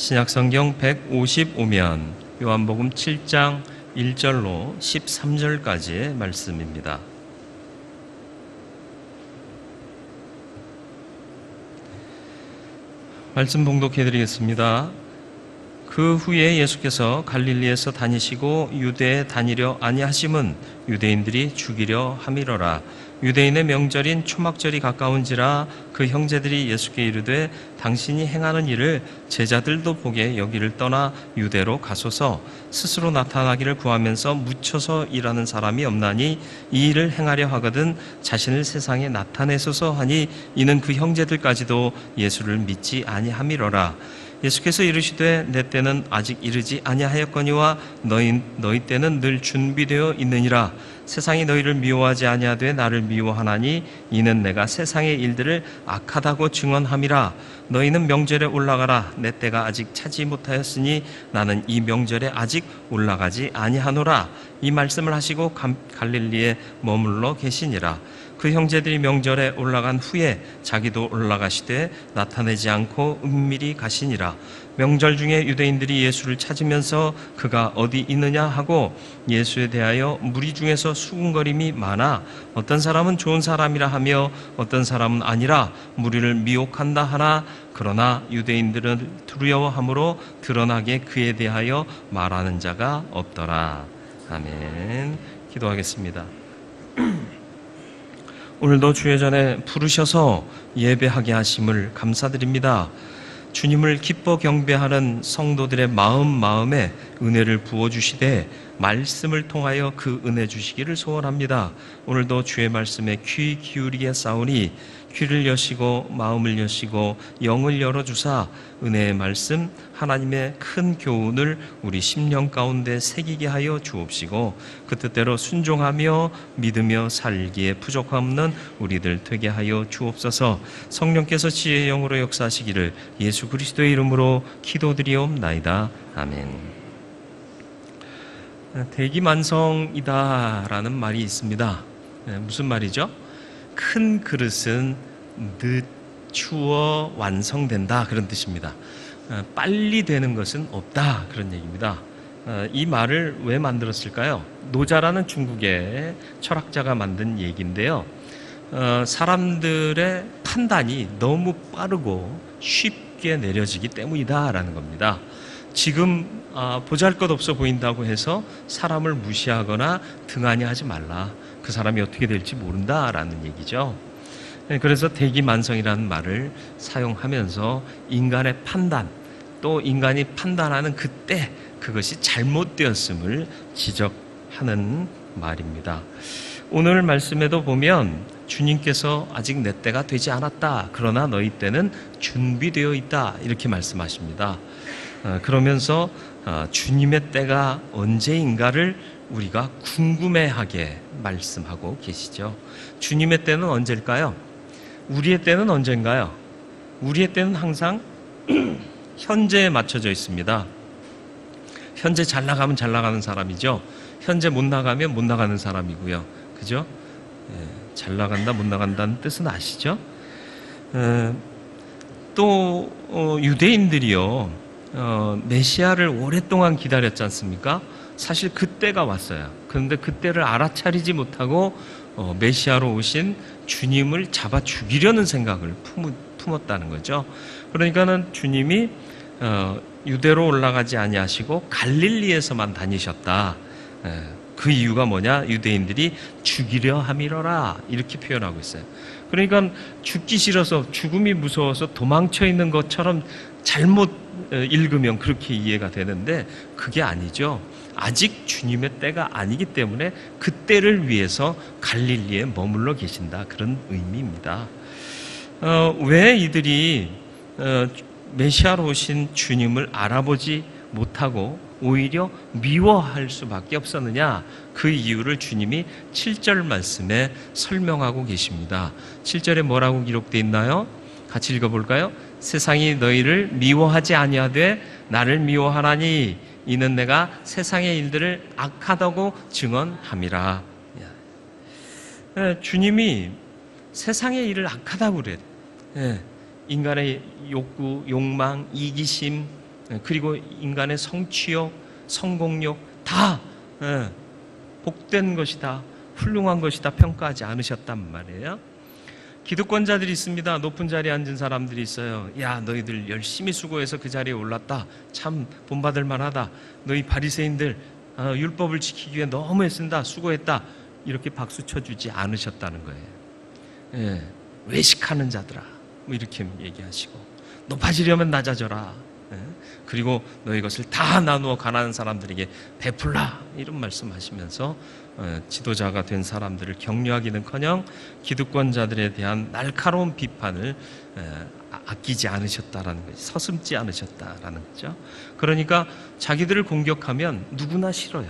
신약성경 155면 요한복음 7장 1절로 13절까지의 말씀입니다. 말씀 봉독해 드리겠습니다. 그 후에 예수께서 갈릴리에서 다니시고 유대에 다니려 아니하심은 유대인들이 죽이려 함이러라. 유대인의 명절인 초막절이 가까운지라 그 형제들이 예수께 이르되 당신이 행하는 일을 제자들도 보게 여기를 떠나 유대로 가소서. 스스로 나타나기를 구하면서 묻혀서 일하는 사람이 없나니 이 일을 행하려 하거든 자신을 세상에 나타내소서 하니 이는 그 형제들까지도 예수를 믿지 아니함이러라. 예수께서 이르시되 내 때는 아직 이르지 아니하였거니와 너희 때는 늘 준비되어 있느니라. 세상이 너희를 미워하지 아니하되 나를 미워하나니 이는 내가 세상의 일들을 악하다고 증언함이라. 너희는 명절에 올라가라. 내 때가 아직 차지 못하였으니 나는 이 명절에 아직 올라가지 아니하노라. 이 말씀을 하시고 갈릴리에 머물러 계시니라. 그 형제들이 명절에 올라간 후에 자기도 올라가시되 나타내지 않고 은밀히 가시니라. 명절 중에 유대인들이 예수를 찾으면서 그가 어디 있느냐 하고 예수에 대하여 무리 중에서 수군거림이 많아 어떤 사람은 좋은 사람이라 하며 어떤 사람은 아니라 무리를 미혹한다 하나 그러나 유대인들은 두려워함으로 드러나게 그에 대하여 말하는 자가 없더라. 아멘. 기도하겠습니다. 오늘도 주의 전에 부르셔서 예배하게 하심을 감사드립니다. 주님을 기뻐 경배하는 성도들의 마음에 은혜를 부어주시되 말씀을 통하여 그 은혜 주시기를 소원합니다. 오늘도 주의 말씀에 귀 기울이게 싸우니 귀를 여시고 마음을 여시고 영을 열어주사 은혜의 말씀 하나님의 큰 교훈을 우리 심령 가운데 새기게 하여 주옵시고 그 뜻대로 순종하며 믿으며 살기에 부족함 없는 우리들 되게 하여 주옵소서. 성령께서 지혜의 영으로 역사하시기를 예수 그리스도의 이름으로 기도드리옵나이다. 아멘. 대기만성이다라는 말이 있습니다. 무슨 말이죠? 큰 그릇은 늦추어 완성된다 그런 뜻입니다. 빨리 되는 것은 없다 그런 얘기입니다. 이 말을 왜 만들었을까요? 노자라는 중국의 철학자가 만든 얘기인데요. 사람들의 판단이 너무 빠르고 쉽게 내려지기 때문이다라는 겁니다. 지금 보잘것없어 보인다고 해서 사람을 무시하거나 등한히 하지 말라. 그 사람이 어떻게 될지 모른다라는 얘기죠. 그래서 대기만성이라는 말을 사용하면서 인간의 판단, 또 인간이 판단하는 그때 그것이 잘못되었음을 지적하는 말입니다. 오늘 말씀에도 보면 주님께서 아직 내 때가 되지 않았다. 그러나 너희 때는 준비되어 있다. 이렇게 말씀하십니다. 그러면서 주님의 때가 언제인가를 우리가 궁금해하게 말씀하고 계시죠. 주님의 때는 언제일까요? 우리의 때는 언젠가요? 우리의 때는 항상 현재에 맞춰져 있습니다. 현재 잘 나가면 잘 나가는 사람이죠. 현재 못 나가면 못 나가는 사람이고요. 그죠? 잘 나간다 못 나간다는 뜻은 아시죠? 또 유대인들이요. 메시아를 오랫동안 기다렸지 않습니까? 사실 그때가 왔어요. 그런데 그때를 알아차리지 못하고 메시아로 오신 주님을 잡아 죽이려는 생각을 품었다는 거죠. 그러니까는 주님이 유대로 올라가지 아니하시고 갈릴리에서만 다니셨다. 그 이유가 뭐냐? 유대인들이 죽이려 함이러라 이렇게 표현하고 있어요. 그러니까 죽기 싫어서 죽음이 무서워서 도망쳐 있는 것처럼 잘못 읽으면 그렇게 이해가 되는데 그게 아니죠. 아직 주님의 때가 아니기 때문에 그 때를 위해서 갈릴리에 머물러 계신다 그런 의미입니다. 왜 이들이 메시아로 오신 주님을 알아보지 못하고 오히려 미워할 수밖에 없었느냐? 그 이유를 주님이 7절 말씀에 설명하고 계십니다. 7절에 뭐라고 기록되어 있나요? 같이 읽어볼까요? 세상이 너희를 미워하지 아니하되 나를 미워하나니 이는 내가 세상의 일들을 악하다고 증언함이라. 주님이 세상의 일을 악하다고 그래요. 인간의 욕구, 욕망, 이기심, 그리고 인간의 성취욕, 성공욕 다 복된 것이다, 훌륭한 것이다 평가하지 않으셨단 말이에요. 기득권자들이 있습니다. 높은 자리에 앉은 사람들이 있어요. 야, 너희들 열심히 수고해서 그 자리에 올랐다. 참 본받을 만하다. 너희 바리새인들 율법을 지키기 위해 너무 애쓴다. 수고했다. 이렇게 박수 쳐주지 않으셨다는 거예요. 예, 외식하는 자들아, 뭐 이렇게 얘기하시고, 높아지려면 낮아져라. 예, 그리고 너희 것을 다 나누어 가난한 사람들에게 베풀라. 이런 말씀하시면서 지도자가 된 사람들을 격려하기는커녕 기득권자들에 대한 날카로운 비판을 아끼지 않으셨다라는 거죠. 서슴지 않으셨다라는 거죠. 그러니까 자기들을 공격하면 누구나 싫어요.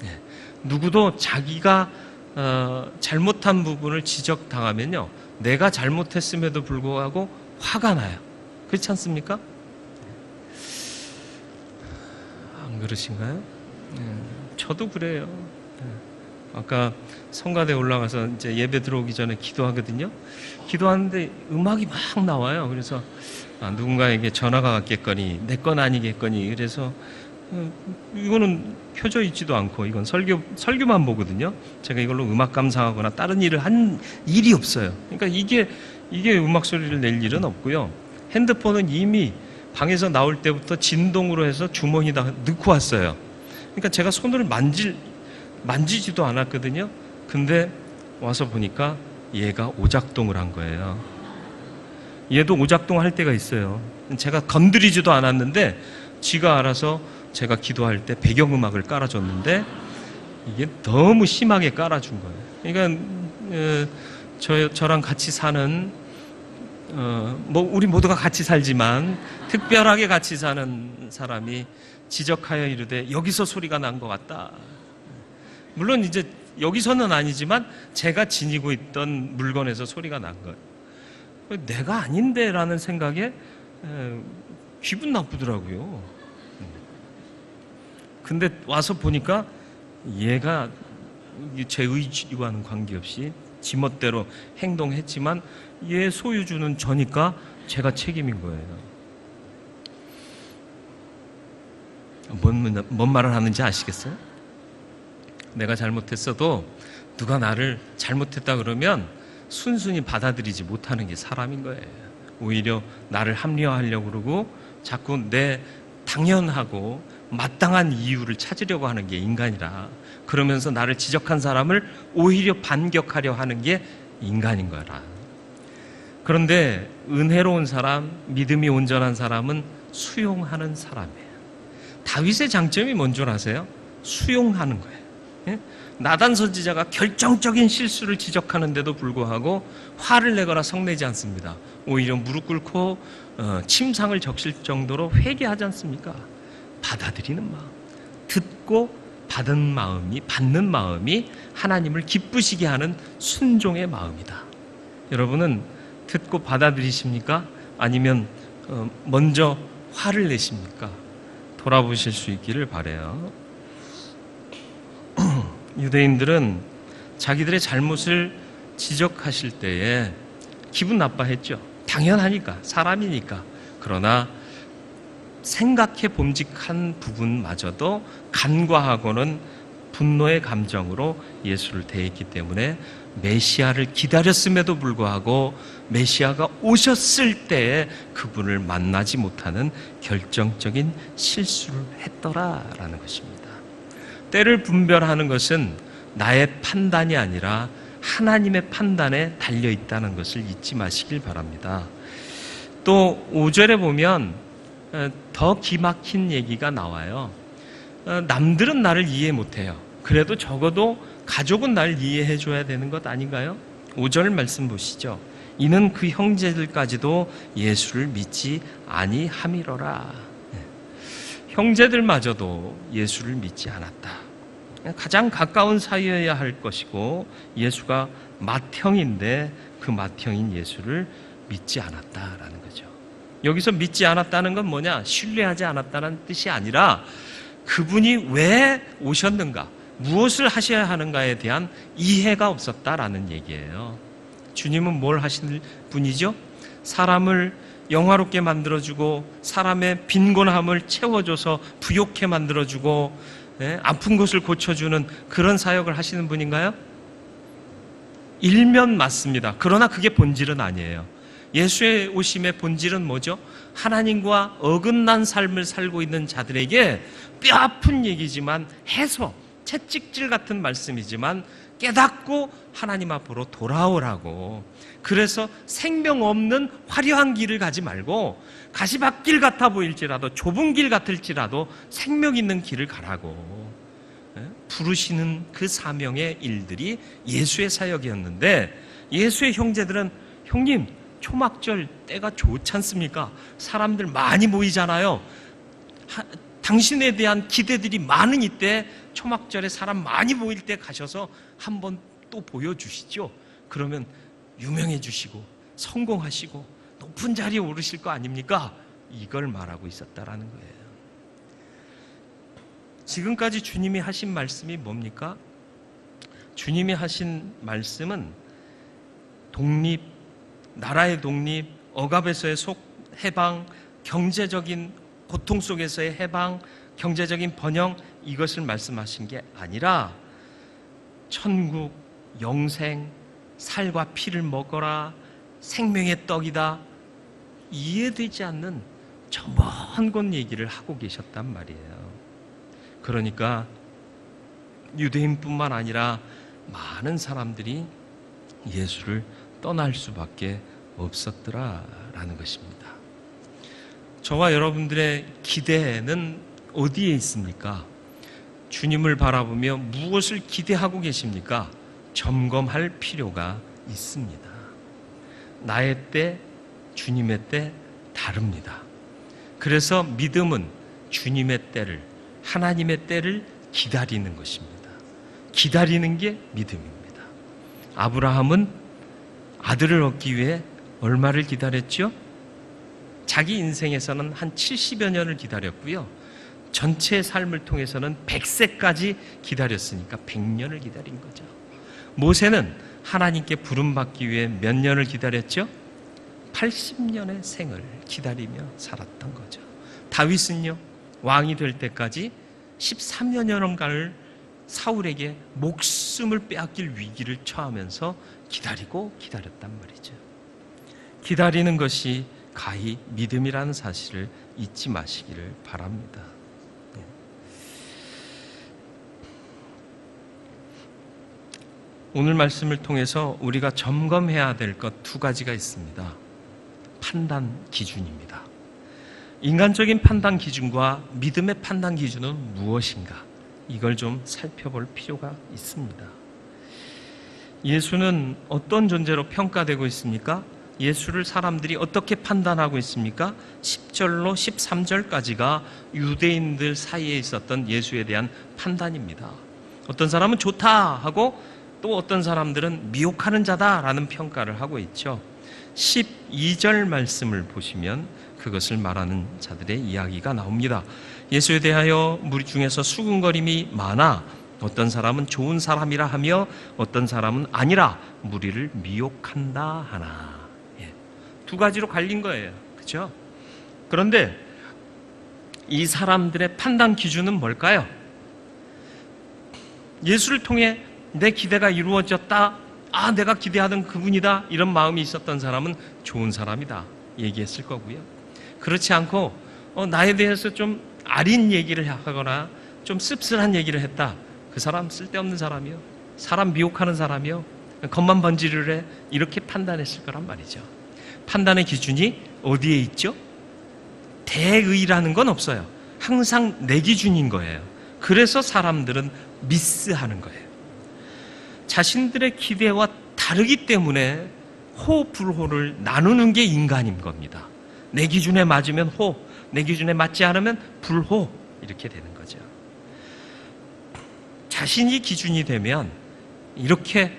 예, 누구도 자기가 잘못한 부분을 지적당하면요, 내가 잘못했음에도 불구하고 화가 나요. 그렇지 않습니까? 안 그러신가요? 저도 그래요. 아까 성가대 올라가서 이제 예배 들어오기 전에 기도하거든요. 기도하는데 음악이 막 나와요. 그래서 누군가에게 전화가 왔겠거니, 내 건 아니겠거니. 그래서 이거는 켜져 있지도 않고, 이건 설교만 보거든요. 제가 이걸로 음악 감상하거나 다른 일을 한 일이 없어요. 그러니까 이게 음악 소리를 낼 일은 없고요. 핸드폰은 이미 방에서 나올 때부터 진동으로 해서 주머니에다 넣고 왔어요. 그러니까 제가 손을 만지지도 않았거든요. 근데 와서 보니까 얘가 오작동을 한 거예요. 얘도 오작동 할 때가 있어요. 제가 건드리지도 않았는데 지가 알아서 제가 기도할 때 배경음악을 깔아줬는데 이게 너무 심하게 깔아준 거예요. 그러니까 저랑 같이 사는 우리 모두가 같이 살지만 특별하게 같이 사는 사람이 지적하여 이르되 여기서 소리가 난 것 같다. 물론 이제 여기서는 아니지만 제가 지니고 있던 물건에서 소리가 난 거예요. 내가 아닌데 라는 생각에 기분 나쁘더라고요. 근데 와서 보니까 얘가 제 의지와는 관계없이 지멋대로 행동했지만 얘 소유주는 저니까 제가 책임인 거예요. 뭔 말을 하는지 아시겠어요? 내가 잘못했어도 누가 나를 잘못했다 그러면 순순히 받아들이지 못하는 게 사람인 거예요. 오히려 나를 합리화하려고 그러고 자꾸 내 당연하고 마땅한 이유를 찾으려고 하는 게 인간이라, 그러면서 나를 지적한 사람을 오히려 반격하려 하는 게 인간인 거라. 그런데 은혜로운 사람, 믿음이 온전한 사람은 수용하는 사람이에요. 다윗의 장점이 뭔 줄 아세요? 수용하는 거예요. 예? 나단 선지자가 결정적인 실수를 지적하는데도 불구하고 화를 내거나 성내지 않습니다. 오히려 무릎 꿇고 침상을 적실 정도로 회개하지 않습니까? 받아들이는 마음, 듣고 받는 마음이 하나님을 기쁘시게 하는 순종의 마음이다. 여러분은 듣고 받아들이십니까? 아니면 먼저 화를 내십니까? 돌아보실 수 있기를 바라요. 유대인들은 자기들의 잘못을 지적하실 때에 기분 나빠했죠. 당연하니까, 사람이니까. 그러나 생각해 봄직한 부분마저도 간과하고는 분노의 감정으로 예수를 대했기 때문에 메시아를 기다렸음에도 불구하고 메시아가 오셨을 때에 그분을 만나지 못하는 결정적인 실수를 했더라라는 것입니다. 때를 분별하는 것은 나의 판단이 아니라 하나님의 판단에 달려있다는 것을 잊지 마시길 바랍니다. 또 5절에 보면 더 기막힌 얘기가 나와요. 남들은 나를 이해 못해요. 그래도 적어도 가족은 날 이해해 줘야 되는 것 아닌가요? 5절 말씀 보시죠. 이는 그 형제들까지도 예수를 믿지 아니함이로라. 형제들마저도 예수를 믿지 않았다. 가장 가까운 사이여야 할 것이고 예수가 맏형인데 그 맏형인 예수를 믿지 않았다라는 거죠. 여기서 믿지 않았다는 건 뭐냐? 신뢰하지 않았다는 뜻이 아니라 그분이 왜 오셨는가, 무엇을 하셔야 하는가에 대한 이해가 없었다라는 얘기예요. 주님은 뭘 하시는 분이죠? 사람을 영화롭게 만들어주고 사람의 빈곤함을 채워줘서 부욕해 만들어주고 아픈 곳을 고쳐주는 그런 사역을 하시는 분인가요? 일면 맞습니다. 그러나 그게 본질은 아니에요. 예수의 오심의 본질은 뭐죠? 하나님과 어긋난 삶을 살고 있는 자들에게 뼈아픈 얘기지만 해서 채찍질 같은 말씀이지만 깨닫고 하나님 앞으로 돌아오라고. 그래서 생명 없는 화려한 길을 가지 말고 가시밭길 같아 보일지라도 좁은 길 같을지라도 생명 있는 길을 가라고 부르시는 그 사명의 일들이 예수의 사역이었는데, 예수의 형제들은 형님 초막절 때가 좋지 않습니까? 사람들 많이 모이잖아요. 당신에 대한 기대들이 많은 이때 초막절에 사람 많이 모일 때 가셔서 한번 또 보여주시죠. 그러면 유명해지시고 성공하시고 높은 자리에 오르실 거 아닙니까? 이걸 말하고 있었다라는 거예요. 지금까지 주님이 하신 말씀이 뭡니까? 주님이 하신 말씀은 독립, 나라의 독립, 억압에서의 해방, 경제적인 고통 속에서의 해방, 경제적인 번영, 이것을 말씀하신 게 아니라 천국, 영생, 살과 피를 먹어라, 생명의 떡이다, 이해되지 않는 저 먼 곳 얘기를 하고 계셨단 말이에요. 그러니까 유대인뿐만 아니라 많은 사람들이 예수를 떠날 수밖에 없었더라라는 것입니다. 저와 여러분들의 기대는 어디에 있습니까? 주님을 바라보며 무엇을 기대하고 계십니까? 점검할 필요가 있습니다. 나의 때, 주님의 때 다릅니다. 그래서 믿음은 주님의 때를, 하나님의 때를 기다리는 것입니다. 기다리는 게 믿음입니다. 아브라함은 아들을 얻기 위해 얼마를 기다렸죠? 자기 인생에서는 한 70여 년을 기다렸고요. 전체 삶을 통해서는 100세까지 기다렸으니까 100년을 기다린 거죠. 모세는 하나님께 부름받기 위해 몇 년을 기다렸죠? 80년의 생을 기다리며 살았던 거죠. 다윗은요, 왕이 될 때까지 13여 년간을 사울에게 목숨을 빼앗길 위기를 처하면서 기다리고 기다렸단 말이죠. 기다리는 것이 가히 믿음이라는 사실을 잊지 마시기를 바랍니다. 오늘 말씀을 통해서 우리가 점검해야 될 것 두 가지가 있습니다. 판단 기준입니다. 인간적인 판단 기준과 믿음의 판단 기준은 무엇인가? 이걸 좀 살펴볼 필요가 있습니다. 예수는 어떤 존재로 평가되고 있습니까? 예수를 사람들이 어떻게 판단하고 있습니까? 10절로 13절까지가 유대인들 사이에 있었던 예수에 대한 판단입니다. 어떤 사람은 좋다 하고 또 어떤 사람들은 미혹하는 자다라는 평가를 하고 있죠. 12절 말씀을 보시면 그것을 말하는 자들의 이야기가 나옵니다. 예수에 대하여 무리 중에서 수군거림이 많아 어떤 사람은 좋은 사람이라 하며 어떤 사람은 아니라 무리를 미혹한다 하나. 두 가지로 갈린 거예요. 그렇죠? 그런데 이 사람들의 판단 기준은 뭘까요? 예수를 통해 내 기대가 이루어졌다. 아, 내가 기대하던 그분이다. 이런 마음이 있었던 사람은 좋은 사람이다. 얘기했을 거고요. 그렇지 않고 나에 대해서 좀 아린 얘기를 하거나 좀 씁쓸한 얘기를 했다. 그 사람 쓸데없는 사람이요. 사람 미혹하는 사람이요. 겉만 번지르르 해. 이렇게 판단했을 거란 말이죠. 판단의 기준이 어디에 있죠? 대의라는 건 없어요. 항상 내 기준인 거예요. 그래서 사람들은 미스하는 거예요. 자신들의 기대와 다르기 때문에 호불호를 나누는 게 인간인 겁니다. 내 기준에 맞으면 호, 내 기준에 맞지 않으면 불호, 이렇게 되는 거죠. 자신이 기준이 되면 이렇게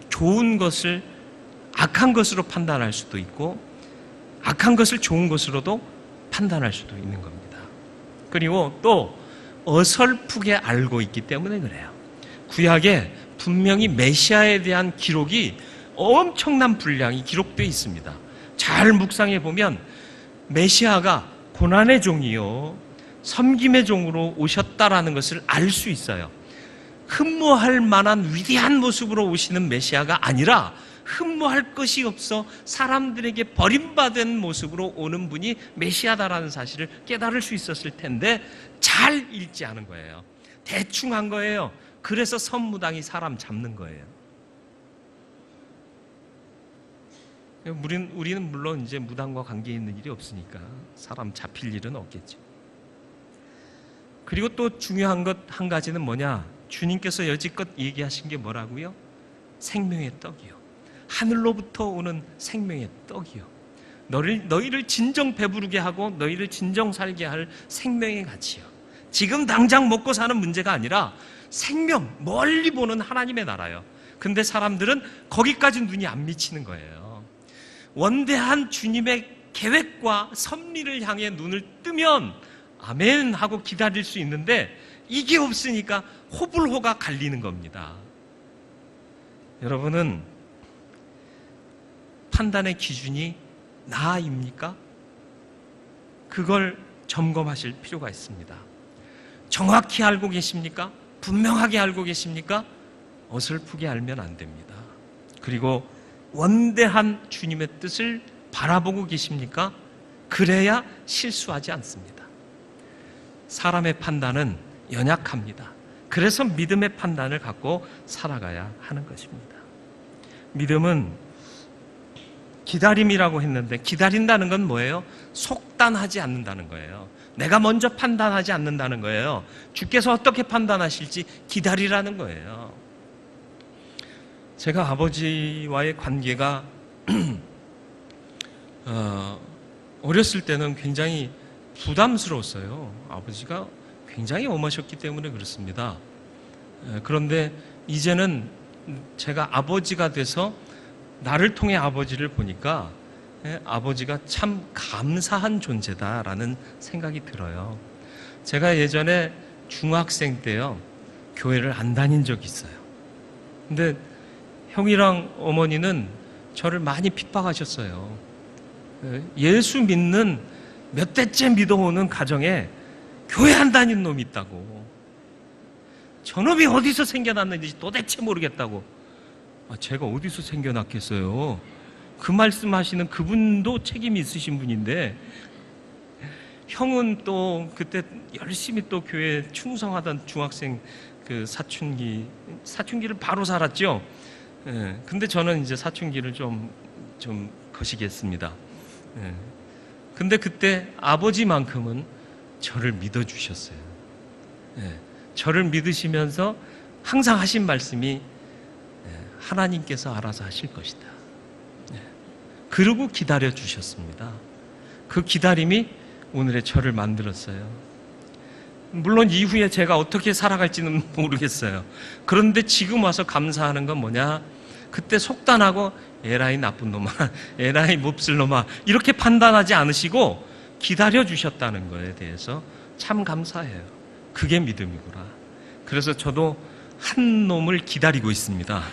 좋은 것을 악한 것으로 판단할 수도 있고 악한 것을 좋은 것으로도 판단할 수도 있는 겁니다. 그리고 또 어설프게 알고 있기 때문에 그래요. 구약에 분명히 메시아에 대한 기록이 엄청난 분량이 기록되어 있습니다. 잘 묵상해 보면 메시아가 고난의 종이요 섬김의 종으로 오셨다라는 것을 알 수 있어요. 흠모할 만한 위대한 모습으로 오시는 메시아가 아니라 흠모할 것이 없어 사람들에게 버림받은 모습으로 오는 분이 메시아다라는 사실을 깨달을 수 있었을 텐데 잘 읽지 않은 거예요. 대충 한 거예요. 그래서 선무당이 사람 잡는 거예요. 우리는 물론 이제 무당과 관계 있는 일이 없으니까 사람 잡힐 일은 없겠죠. 그리고 또 중요한 것 한 가지는 뭐냐? 주님께서 여지껏 얘기하신 게 뭐라고요? 생명의 떡이요. 하늘로부터 오는 생명의 떡이요. 너희를 진정 배부르게 하고 너희를 진정 살게 할 생명의 가치요. 지금 당장 먹고 사는 문제가 아니라 생명, 멀리 보는 하나님의 나라요. 근데 사람들은 거기까지 눈이 안 미치는 거예요. 원대한 주님의 계획과 섭리를 향해 눈을 뜨면 아멘 하고 기다릴 수 있는데 이게 없으니까 호불호가 갈리는 겁니다. 여러분은 판단의 기준이 나입니까? 그걸 점검하실 필요가 있습니다. 정확히 알고 계십니까? 분명하게 알고 계십니까? 어설프게 알면 안 됩니다. 그리고 원대한 주님의 뜻을 바라보고 계십니까? 그래야 실수하지 않습니다. 사람의 판단은 연약합니다. 그래서 믿음의 판단을 갖고 살아가야 하는 것입니다. 믿음은 기다림이라고 했는데 기다린다는 건 뭐예요? 속단하지 않는다는 거예요. 내가 먼저 판단하지 않는다는 거예요. 주께서 어떻게 판단하실지 기다리라는 거예요. 제가 아버지와의 관계가 어렸을 때는 굉장히 부담스러웠어요. 아버지가 굉장히 엄하셨기 때문에 그렇습니다. 그런데 이제는 제가 아버지가 돼서 나를 통해 아버지를 보니까 아버지가 참 감사한 존재다라는 생각이 들어요. 제가 예전에 중학생 때요, 교회를 안 다닌 적이 있어요. 근데 형이랑 어머니는 저를 많이 핍박하셨어요. 예수 믿는 몇 대째 믿어오는 가정에 교회 안 다닌 놈이 있다고. 저놈이 어디서 생겨났는지 도대체 모르겠다고. 제가 어디서 생겨났겠어요? 그 말씀하시는 그분도 책임이 있으신 분인데, 형은 또 그때 열심히 또 교회에 충성하던 중학생 그 사춘기를 바로 살았죠. 근데 저는 이제 사춘기를 좀 거시기했습니다. 근데 그때 아버지만큼은 저를 믿어주셨어요. 저를 믿으시면서 항상 하신 말씀이 하나님께서 알아서 하실 것이다. 그러고 기다려주셨습니다. 그 기다림이 오늘의 저를 만들었어요. 물론 이후에 제가 어떻게 살아갈지는 모르겠어요. 그런데 지금 와서 감사하는 건 뭐냐? 그때 속단하고 에라이 나쁜 놈아, 에라이 몹쓸 놈아 이렇게 판단하지 않으시고 기다려주셨다는 거에 대해서 참 감사해요. 그게 믿음이구나. 그래서 저도 한 놈을 기다리고 있습니다.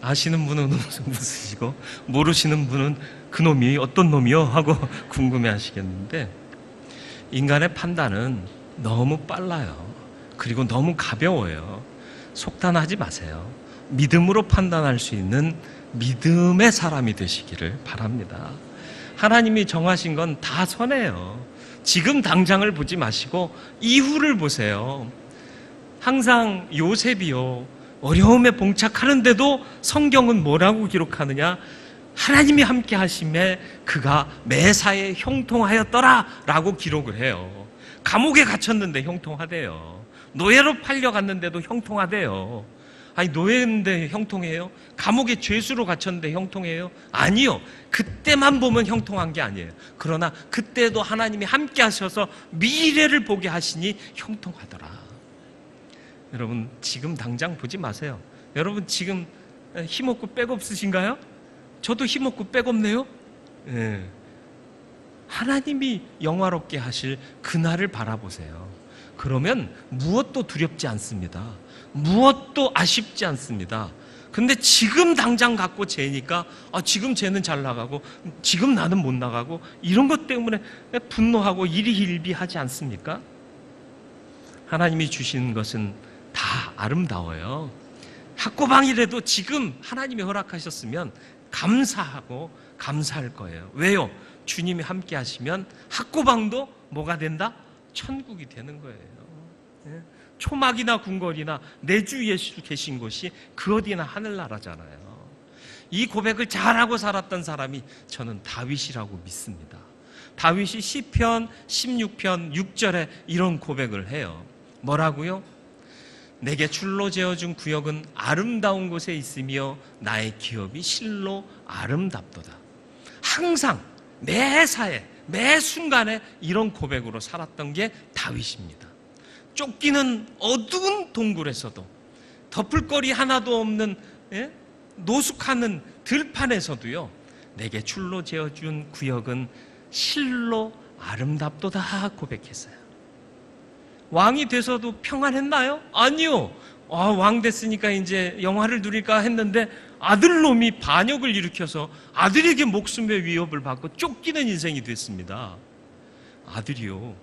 아시는 분은 웃으시고 모르시는 분은 그 놈이 어떤 놈이요? 하고 궁금해 하시겠는데, 인간의 판단은 너무 빨라요. 그리고 너무 가벼워요. 속단하지 마세요. 믿음으로 판단할 수 있는 믿음의 사람이 되시기를 바랍니다. 하나님이 정하신 건 다 선해요. 지금 당장을 보지 마시고 이후를 보세요. 항상 요셉이요, 어려움에 봉착하는데도 성경은 뭐라고 기록하느냐? 하나님이 함께 하심에 그가 매사에 형통하였더라 라고 기록을 해요. 감옥에 갇혔는데 형통하대요. 노예로 팔려갔는데도 형통하대요. 아니, 노예인데 형통해요? 감옥에 죄수로 갇혔는데 형통해요? 아니요. 그때만 보면 형통한 게 아니에요. 그러나 그때도 하나님이 함께 하셔서 미래를 보게 하시니 형통하더라. 여러분, 지금 당장 보지 마세요. 여러분, 지금 힘없고 백없으신가요? 저도 힘없고 백없네요. 하나님이 영화롭게 하실 그날을 바라보세요. 그러면 무엇도 두렵지 않습니다. 무엇도 아쉽지 않습니다. 근데 지금 당장 갖고 재니까 지금 쟤는 잘 나가고 지금 나는 못 나가고 이런 것 때문에 분노하고 일희일비하지 않습니까? 하나님이 주신 것은 다 아름다워요. 학고방이라도 지금 하나님이 허락하셨으면 감사하고 감사할 거예요. 왜요? 주님이 함께 하시면 학고방도 뭐가 된다? 천국이 되는 거예요. 초막이나 궁궐이나 내 주 예수 계신 곳이 그 어디나 하늘나라잖아요. 이 고백을 잘하고 살았던 사람이 저는 다윗이라고 믿습니다. 다윗이 시편 16편 6절에 이런 고백을 해요. 뭐라고요? 내게 출로 재어준 구역은 아름다운 곳에 있으며 나의 기업이 실로 아름답도다. 항상 매사에 매 순간에 이런 고백으로 살았던 게 다윗입니다. 쫓기는 어두운 동굴에서도 덮을거리 하나도 없는 노숙하는 들판에서도요, 내게 출로 재어준 구역은 실로 아름답도다 고백했어요. 왕이 돼서도 평안했나요? 아니요. 왕 됐으니까 이제 영화를 누릴까 했는데 아들놈이 반역을 일으켜서 아들에게 목숨의 위협을 받고 쫓기는 인생이 됐습니다. 아들이요,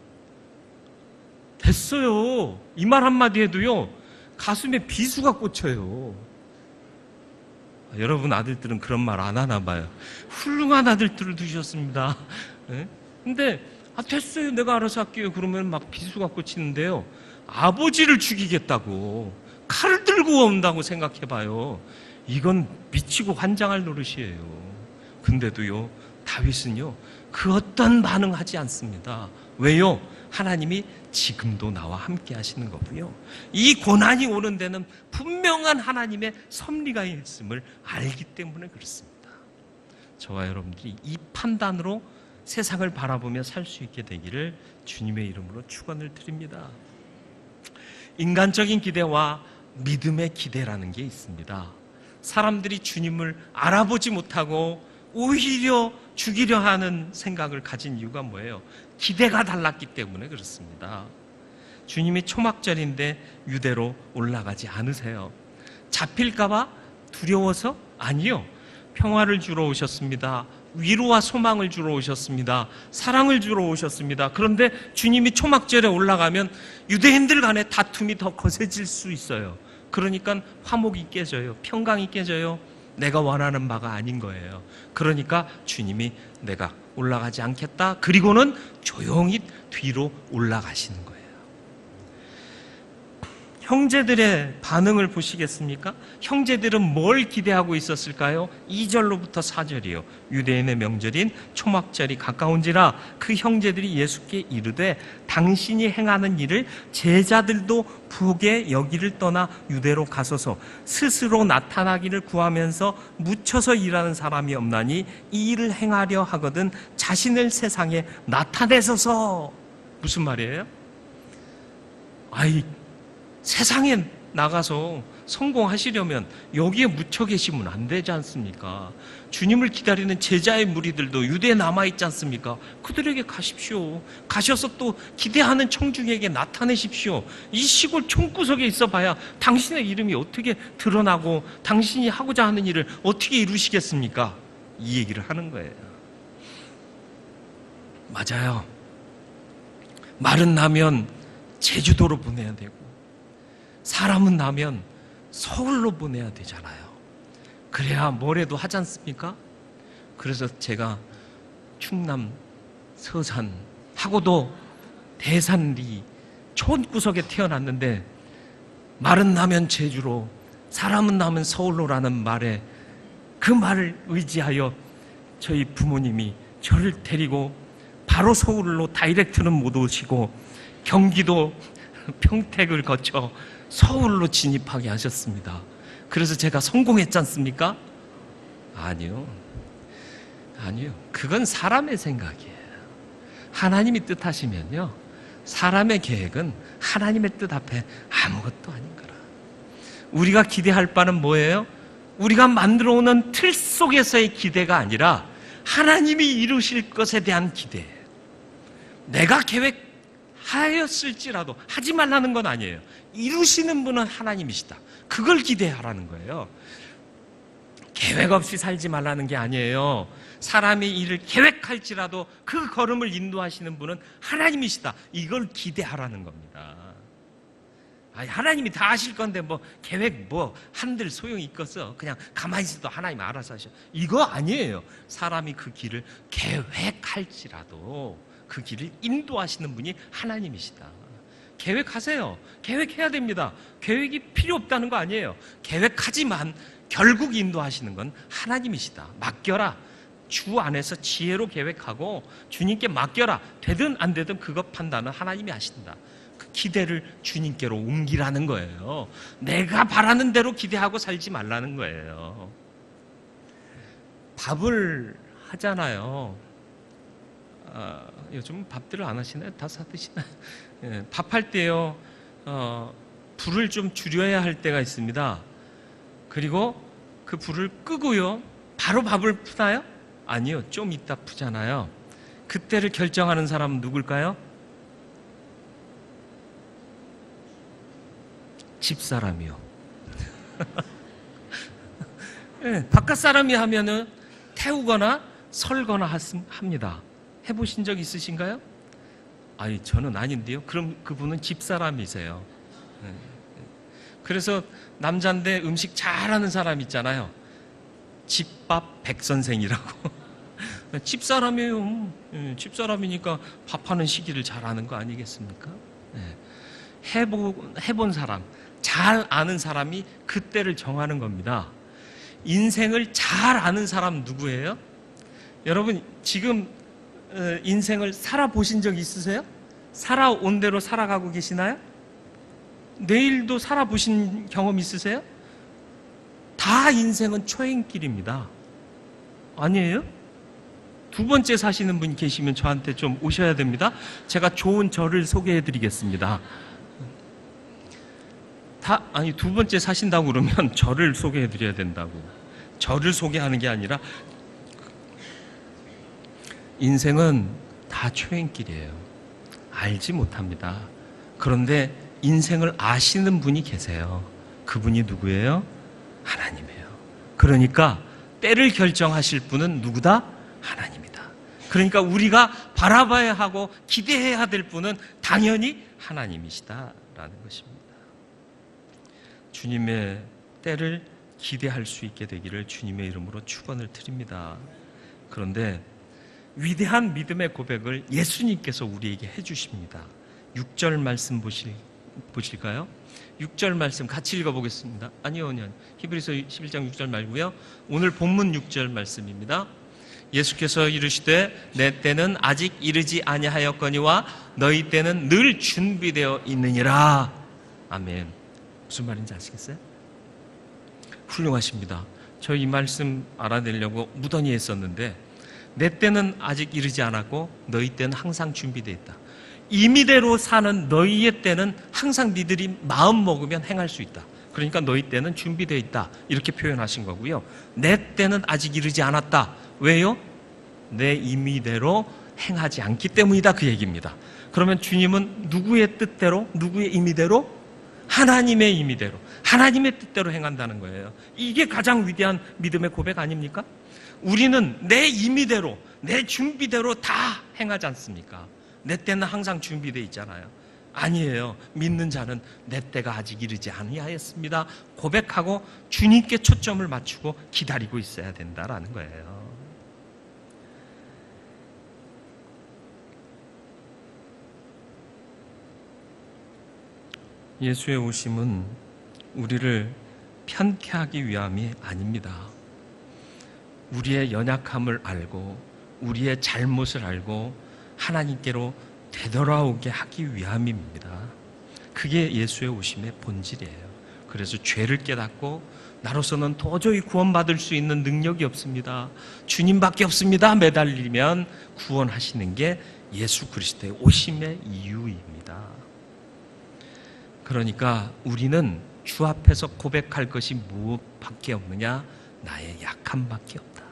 됐어요. 이 말 한마디 해도요, 가슴에 비수가 꽂혀요. 여러분 아들들은 그런 말 안 하나 봐요. 훌륭한 아들들을 두셨습니다. 근데 됐어요, 내가 알아서 할게요. 그러면 막 비수가 꽂히는데요, 아버지를 죽이겠다고 칼을 들고 온다고 생각해봐요. 이건 미치고 환장할 노릇이에요. 근데도요, 다윗은요 그 어떤 반응하지 않습니다. 왜요? 하나님이 지금도 나와 함께 하시는 거고요, 이 고난이 오는 데는 분명한 하나님의 섭리가 있음을 알기 때문에 그렇습니다. 저와 여러분들이 이 판단으로 세상을 바라보며 살 수 있게 되기를 주님의 이름으로 축원을 드립니다. 인간적인 기대와 믿음의 기대라는 게 있습니다. 사람들이 주님을 알아보지 못하고 오히려 죽이려 하는 생각을 가진 이유가 뭐예요? 기대가 달랐기 때문에 그렇습니다. 주님이 초막절인데 유대로 올라가지 않으세요. 잡힐까봐 두려워서? 아니요. 평화를 주러 오셨습니다. 위로와 소망을 주러 오셨습니다. 사랑을 주러 오셨습니다. 그런데 주님이 초막절에 올라가면 유대인들 간의 다툼이 더 거세질 수 있어요. 그러니까 화목이 깨져요. 평강이 깨져요. 내가 원하는 바가 아닌 거예요. 그러니까 주님이 내가 올라가지 않겠다. 그리고는 조용히 뒤로 올라가시는 거예요. 형제들의 반응을 보시겠습니까? 형제들은 뭘 기대하고 있었을까요? 2절로부터 4절이요. 유대인의 명절인 초막절이 가까운지라 그 형제들이 예수께 이르되 당신이 행하는 일을 제자들도 보게 여기를 떠나 유대로 가소서. 스스로 나타나기를 구하면서 묻혀서 일하는 사람이 없나니 이 일을 행하려 하거든 자신을 세상에 나타내소서. 무슨 말이에요? 세상에 나가서 성공하시려면 여기에 묻혀 계시면 안 되지 않습니까? 주님을 기다리는 제자의 무리들도 유대에 남아있지 않습니까? 그들에게 가십시오. 가셔서 또 기대하는 청중에게 나타내십시오. 이 시골 총구석에 있어봐야 당신의 이름이 어떻게 드러나고 당신이 하고자 하는 일을 어떻게 이루시겠습니까? 이 얘기를 하는 거예요. 맞아요. 말은 나면 제주도로 보내야 되고 사람은 나면 서울로 보내야 되잖아요. 그래야 뭐래도 하지 않습니까? 그래서 제가 충남 서산 하고도 대산리 촌구석에 태어났는데 말은 나면 제주로 사람은 나면 서울로라는 말에 그 말을 의지하여 저희 부모님이 저를 데리고 바로 서울로 다이렉트는 못 오시고 경기도 평택을 거쳐 서울로 진입하게 하셨습니다. 그래서 제가 성공했지 않습니까? 아니요. 그건 사람의 생각이에요. 하나님이 뜻하시면요, 사람의 계획은 하나님의 뜻 앞에 아무것도 아닌 거라. 우리가 기대할 바는 뭐예요? 우리가 만들어 오는 틀 속에서의 기대가 아니라 하나님이 이루실 것에 대한 기대예요. 내가 하였을지라도, 하지 말라는 건 아니에요. 이루시는 분은 하나님이시다. 그걸 기대하라는 거예요. 계획 없이 살지 말라는 게 아니에요. 사람이 일을 계획할지라도 그 걸음을 인도하시는 분은 하나님이시다. 이걸 기대하라는 겁니다. 아니, 하나님이 다 하실 건데 뭐 계획 뭐 한들 소용이 있겠어. 그냥 가만히 있어도 하나님 알아서 하셔. 이거 아니에요. 사람이 그 길을 계획할지라도 그 길을 인도하시는 분이 하나님이시다. 계획하세요. 계획해야 됩니다. 계획이 필요 없다는 거 아니에요. 계획하지만 결국 인도하시는 건 하나님이시다. 맡겨라. 주 안에서 지혜로 계획하고 주님께 맡겨라. 되든 안 되든 그것 판단은 하나님이 하신다. 그 기대를 주님께로 옮기라는 거예요. 내가 바라는 대로 기대하고 살지 말라는 거예요. 밥을 하잖아요. 요즘 밥들을 안 하시나요? 다 사드시나요? 예, 밥할 때요, 불을 좀 줄여야 할 때가 있습니다. 그리고 그 불을 끄고요, 바로 밥을 푸나요? 아니요, 좀 이따 푸잖아요. 그때를 결정하는 사람은 누굴까요? 집사람이요. 네, 바깥 사람이 하면은 태우거나 설거나 합니다. 해보신 적 있으신가요? 아니, 저는 아닌데요. 그럼 그분은 집사람이세요. 네. 그래서 남자인데 음식 잘하는 사람 있잖아요. 집밥 백선생이라고. 집사람이에요. 네, 집사람이니까 밥하는 시기를 잘 아는 거 아니겠습니까? 네. 해본 사람, 잘 아는 사람이 그때를 정하는 겁니다. 인생을 잘 아는 사람 누구예요? 여러분, 지금 인생을 살아보신 적 있으세요? 살아온 대로 살아가고 계시나요? 내일도 살아보신 경험 있으세요? 다 인생은 초행길입니다. 아니에요? 두 번째 사시는 분 계시면 저한테 좀 오셔야 됩니다. 제가 좋은 절을 소개해 드리겠습니다. 두 번째 사신다고 그러면 절을 소개해 드려야 된다고. 절을 소개하는 게 아니라 인생은 다 초행길이에요. 알지 못합니다. 그런데 인생을 아시는 분이 계세요. 그분이 누구예요? 하나님이에요. 그러니까 때를 결정하실 분은 누구다? 하나님이다. 그러니까 우리가 바라봐야 하고 기대해야 될 분은 당연히 하나님이시다라는 것입니다. 주님의 때를 기대할 수 있게 되기를 주님의 이름으로 축원을 드립니다. 그런데 위대한 믿음의 고백을 예수님께서 우리에게 해주십니다. 6절 말씀 보실까요? 6절 말씀 같이 읽어보겠습니다. 아니요. 히브리서 11장 6절 말고요. 오늘 본문 6절 말씀입니다. 예수께서 이르시되 내 때는 아직 이르지 아니하였거니와 너희 때는 늘 준비되어 있느니라. 아멘. 무슨 말인지 아시겠어요? 훌륭하십니다. 저 이 말씀 알아내려고 무던히 했었는데, 내 때는 아직 이르지 않았고 너희 때는 항상 준비되어 있다. 임의대로 사는 너희의 때는 항상 니들이 마음 먹으면 행할 수 있다. 그러니까 너희 때는 준비되어 있다. 이렇게 표현하신 거고요. 내 때는 아직 이르지 않았다. 왜요? 내 임의대로 행하지 않기 때문이다. 그 얘기입니다. 그러면 주님은 누구의 뜻대로, 누구의 임의대로? 하나님의 임의대로, 하나님의 뜻대로 행한다는 거예요. 이게 가장 위대한 믿음의 고백 아닙니까? 우리는 내 임의대로, 내 준비대로 다 행하지 않습니까? 내 때는 항상 준비되어 있잖아요. 아니에요. 믿는 자는 내 때가 아직 이르지 아니하였습니다. 고백하고 주님께 초점을 맞추고 기다리고 있어야 된다라는 거예요. 예수의 오심은 우리를 편케 하기 위함이 아닙니다. 우리의 연약함을 알고 우리의 잘못을 알고 하나님께로 되돌아오게 하기 위함입니다. 그게 예수의 오심의 본질이에요. 그래서 죄를 깨닫고 나로서는 도저히 구원받을 수 있는 능력이 없습니다. 주님밖에 없습니다. 매달리면 구원하시는 게 예수 그리스도의 오심의 이유입니다. 그러니까 우리는 주 앞에서 고백할 것이 무엇밖에 없느냐? 나의 약함밖에 없다.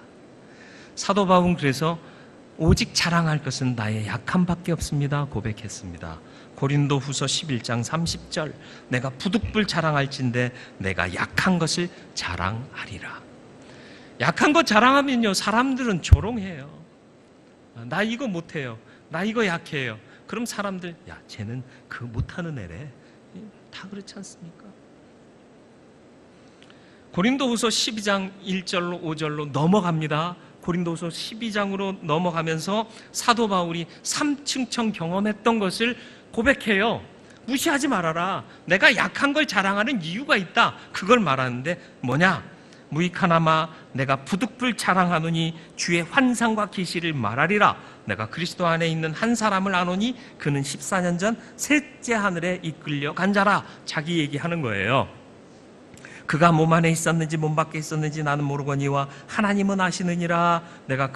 사도 바울은 그래서 오직 자랑할 것은 나의 약함밖에 없습니다. 고백했습니다. 고린도후서 11장 30절, 내가 부득불 자랑할진대 내가 약한 것을 자랑하리라. 약한 것 자랑하면요, 사람들은 조롱해요. 나 이거 못해요. 나 이거 약해요. 그럼 사람들, 야, 쟤는 그 못하는 애래. 다 그렇지 않습니까? 고린도후서 12장 1절로 5절로 넘어갑니다. 고린도후서 12장으로 넘어가면서 사도 바울이 3층청 경험했던 것을 고백해요. 무시하지 말아라. 내가 약한 걸 자랑하는 이유가 있다. 그걸 말하는데 뭐냐? 무익하나마 내가 부득불 자랑하노니 주의 환상과 계시를 말하리라. 내가 그리스도 안에 있는 한 사람을 아노니 그는 14년 전 셋째 하늘에 이끌려 간 자라. 자기 얘기하는 거예요. 그가 몸 안에 있었는지 몸 밖에 있었는지 나는 모르거니와 하나님은 아시느니라. 내가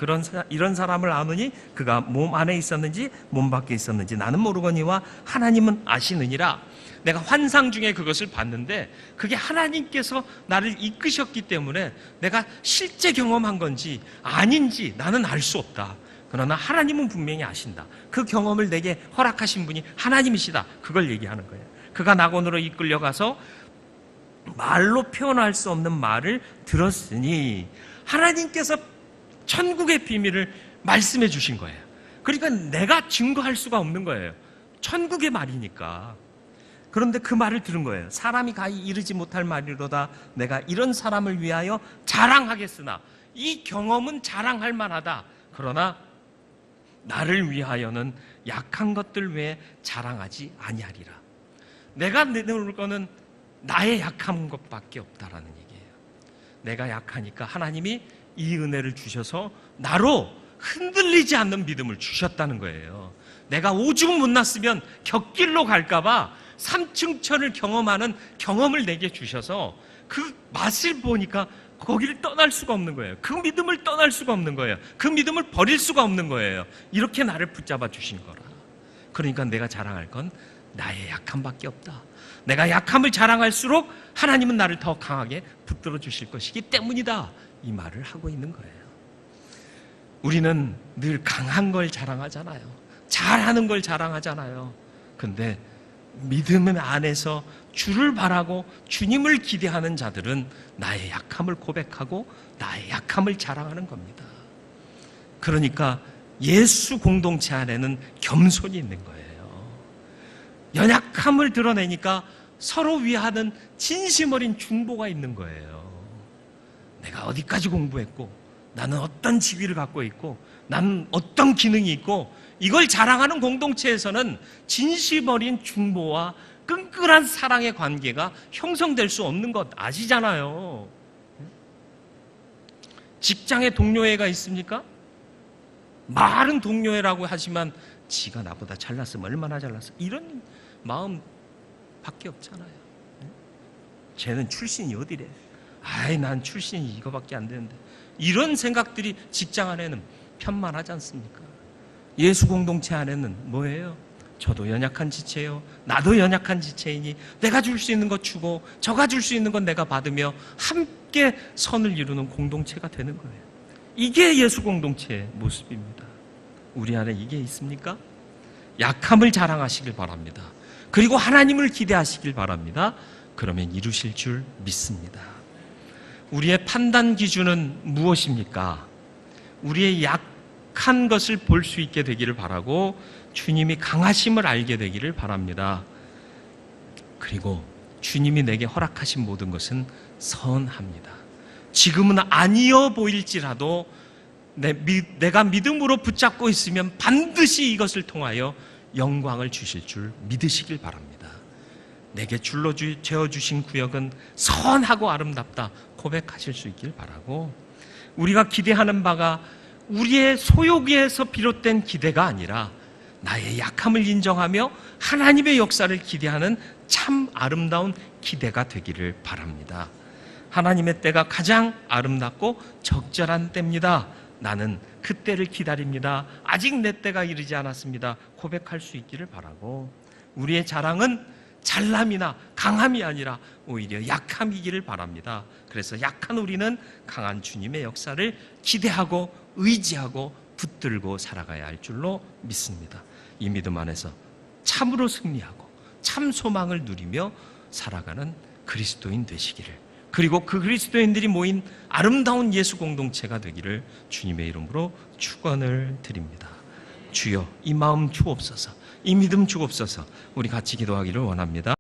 이런 사람을 아노니 그가 몸 안에 있었는지 몸 밖에 있었는지 나는 모르거니와 하나님은 아시느니라. 내가 환상 중에 그것을 봤는데 그게 하나님께서 나를 이끄셨기 때문에 내가 실제 경험한 건지 아닌지 나는 알 수 없다. 그러나 하나님은 분명히 아신다. 그 경험을 내게 허락하신 분이 하나님이시다. 그걸 얘기하는 거예요. 그가 낙원으로 이끌려가서 말로 표현할 수 없는 말을 들었으니 하나님께서 천국의 비밀을 말씀해 주신 거예요. 그러니까 내가 증거할 수가 없는 거예요. 천국의 말이니까. 그런데 그 말을 들은 거예요. 사람이 가히 이르지 못할 말이로다. 내가 이런 사람을 위하여 자랑하겠으나 이 경험은 자랑할 만하다. 그러나 나를 위하여는 약한 것들 외에 자랑하지 아니하리라. 내가 내놓을 거는 나의 약한 것밖에 없다라는 얘기예요. 내가 약하니까 하나님이 이 은혜를 주셔서 나로 흔들리지 않는 믿음을 주셨다는 거예요. 내가 오죽 못났으면 곁길로 갈까봐 3층천을 경험하는 경험을 내게 주셔서 그 맛을 보니까 거기를 떠날 수가 없는 거예요. 그 믿음을 떠날 수가 없는 거예요. 그 믿음을 버릴 수가 없는 거예요. 이렇게 나를 붙잡아 주신 거라. 그러니까 내가 자랑할 건 나의 약함밖에 없다. 내가 약함을 자랑할수록 하나님은 나를 더 강하게 붙들어 주실 것이기 때문이다. 이 말을 하고 있는 거예요. 우리는 늘 강한 걸 자랑하잖아요. 잘하는 걸 자랑하잖아요. 근데 믿음 안에서 주를 바라고 주님을 기대하는 자들은 나의 약함을 고백하고 나의 약함을 자랑하는 겁니다. 그러니까 예수 공동체 안에는 겸손이 있는 거예요. 연약함을 드러내니까 서로 위하는 진심 어린 중보가 있는 거예요. 내가 어디까지 공부했고 나는 어떤 지위를 갖고 있고 나는 어떤 기능이 있고 이걸 자랑하는 공동체에서는 진심 어린 중보와 끈끈한 사랑의 관계가 형성될 수 없는 것 아시잖아요. 직장에 동료애가 있습니까? 말은 동료애라고 하지만 지가 나보다 잘났으면 얼마나 잘났어 이런 마음 밖에 없잖아요. 쟤는 출신이 어디래? 아이, 난 출신이 이거밖에 안 되는데. 이런 생각들이 직장 안에는 편만하지 않습니까? 예수 공동체 안에는 뭐예요? 저도 연약한 지체요. 나도 연약한 지체이니 내가 줄 수 있는 것 주고 저가 줄 수 있는 건 내가 받으며 함께 선을 이루는 공동체가 되는 거예요. 이게 예수 공동체의 모습입니다. 우리 안에 이게 있습니까? 약함을 자랑하시길 바랍니다. 그리고 하나님을 기대하시길 바랍니다. 그러면 이루실 줄 믿습니다. 우리의 판단 기준은 무엇입니까? 우리의 약한 것을 볼 수 있게 되기를 바라고 주님이 강하심을 알게 되기를 바랍니다. 그리고 주님이 내게 허락하신 모든 것은 선합니다. 지금은 아니어 보일지라도 내가 믿음으로 붙잡고 있으면 반드시 이것을 통하여 영광을 주실 줄 믿으시길 바랍니다. 내게 줄로 재어주신 구역은 선하고 아름답다 고백하실 수 있길 바라고, 우리가 기대하는 바가 우리의 소욕에서 비롯된 기대가 아니라 나의 약함을 인정하며 하나님의 역사를 기대하는 참 아름다운 기대가 되기를 바랍니다. 하나님의 때가 가장 아름답고 적절한 때입니다. 나는 그 때를 기다립니다. 아직 내 때가 이르지 않았습니다. 고백할 수 있기를 바라고, 우리의 자랑은 잘남이나 강함이 아니라 오히려 약함이기를 바랍니다. 그래서 약한 우리는 강한 주님의 역사를 기대하고 의지하고 붙들고 살아가야 할 줄로 믿습니다. 이 믿음 안에서 참으로 승리하고 참 소망을 누리며 살아가는 그리스도인 되시기를, 그리고 그 그리스도인들이 모인 아름다운 예수 공동체가 되기를 주님의 이름으로 축원을 드립니다. 주여, 이 마음 주옵소서, 이 믿음 주옵소서. 우리 같이 기도하기를 원합니다.